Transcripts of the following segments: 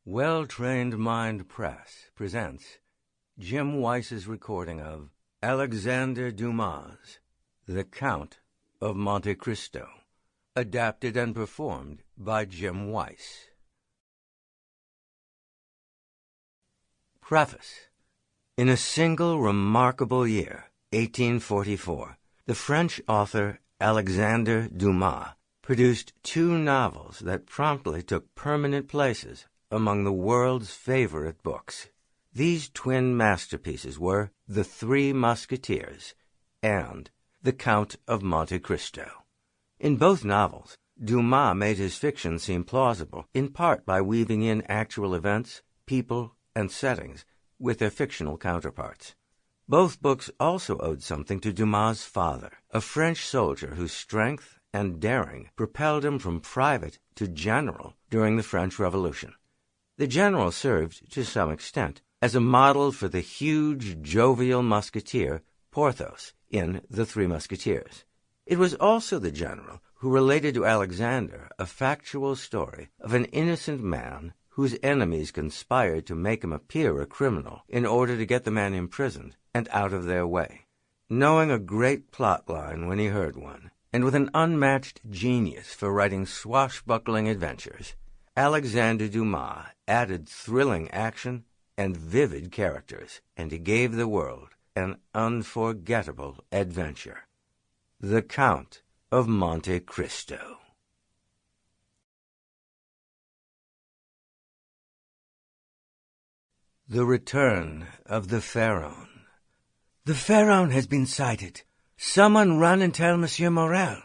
Well-Trained Mind Press presents Jim Weiss's recording of Alexandre Dumas' The Count of Monte Cristo, adapted and performed by Jim Weiss. Preface. In a single remarkable year, 1844, the French author Alexandre Dumas produced two novels that promptly took permanent places among the world's favorite books. These twin masterpieces were The Three Musketeers and The Count of Monte Cristo. In both novels, Dumas made his fiction seem plausible, in part by weaving in actual events, people, and settings with their fictional counterparts. Both books also owed something to Dumas' father, a French soldier whose strength and daring propelled him from private to general during the French Revolution. The general served, to some extent, as a model for the huge, jovial musketeer Porthos in The Three Musketeers. It was also the general who related to Alexander a factual story of an innocent man whose enemies conspired to make him appear a criminal in order to get the man imprisoned and out of their way. Knowing a great plot line when he heard one, and with an unmatched genius for writing swashbuckling adventures, Alexandre Dumas added thrilling action and vivid characters, and he gave the world an unforgettable adventure. The Count of Monte Cristo. The Return of the Pharaon. "The Pharaon has been sighted. Someone run and tell Monsieur Morel."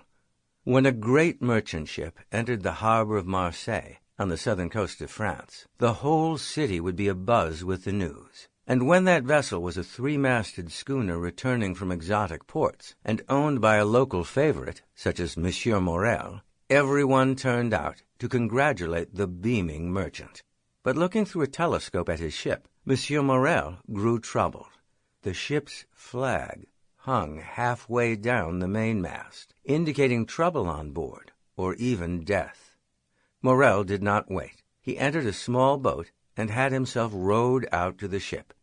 When a great merchant ship entered the harbor of Marseille on the southern coast of France, the whole city would be abuzz with the news. And when that vessel was a three-masted schooner returning from exotic ports and owned by a local favorite, such as Monsieur Morel, everyone turned out to congratulate the beaming merchant. But looking through a telescope at his ship, Monsieur Morel grew troubled. The ship's flag hung halfway down the mainmast, indicating trouble on board, or even death. Morel did not wait. He entered a small boat and had himself rowed out to the ship.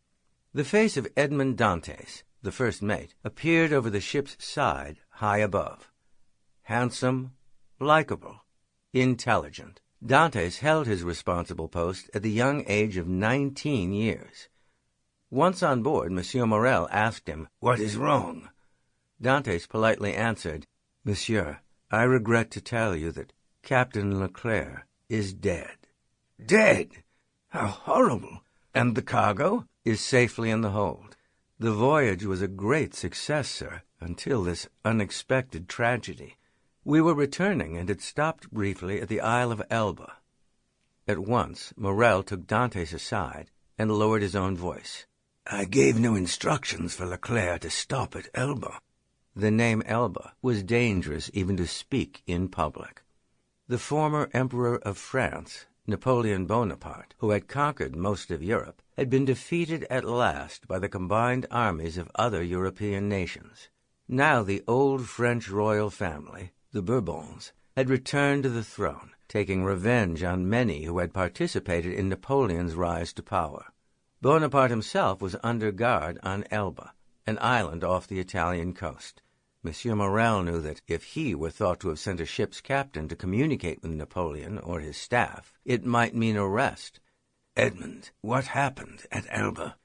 The face of Edmond Dantes, the first mate, appeared over the ship's side high above. Handsome, likable, intelligent, Dantes held his responsible post at the young age of 19 years. Once on board, Monsieur Morel asked him, "What is wrong?" Dantes politely answered, "Monsieur, I regret to tell you that Captain Leclerc is dead." "Dead? How horrible! And the cargo?" "Is safely in the hold. The voyage was a great success, sir, until this unexpected tragedy. We were returning and had stopped briefly at the Isle of Elba." At once Morel took Dantes aside and lowered his own voice. "I gave no instructions for Leclerc to stop at Elba." The name Elba was dangerous even to speak in public. The former Emperor of France, Napoleon Bonaparte, who had conquered most of Europe, had been defeated at last by the combined armies of other European nations. Now the old French royal family, the Bourbons, had returned to the throne, taking revenge on many who had participated in Napoleon's rise to power. Bonaparte himself was under guard on Elba, an island off the Italian coast. Monsieur Morel knew that if he were thought to have sent a ship's captain to communicate with Napoleon or his staff, it might mean arrest. "Edmond, what happened at Elba?"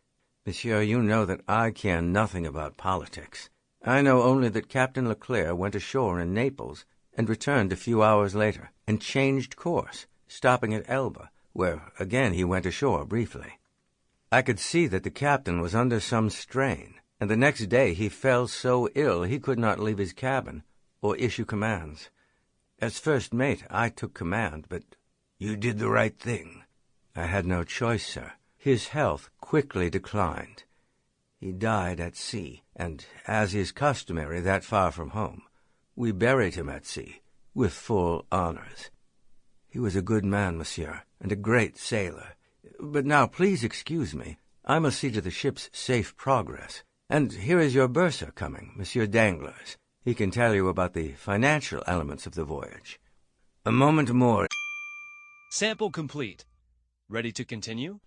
"Monsieur, you know that I care nothing about politics. I know only that Captain Leclerc went ashore in Naples and returned a few hours later, and changed course, stopping at Elba, where again he went ashore briefly. I could see that the captain was under some strain, and the next day he fell so ill he could not leave his cabin or issue commands. As first mate I took command, but—" "You did the right thing." "I had no choice, sir. His health quickly declined. He died at sea, and, as is customary that far from home, we buried him at sea, with full honors. He was a good man, monsieur, and a great sailor. But now please excuse me. I must see to the ship's safe progress. And here is your bursar coming, Monsieur Danglars. He can tell you about the financial elements of the voyage." "A moment more." Sample complete. Ready to continue?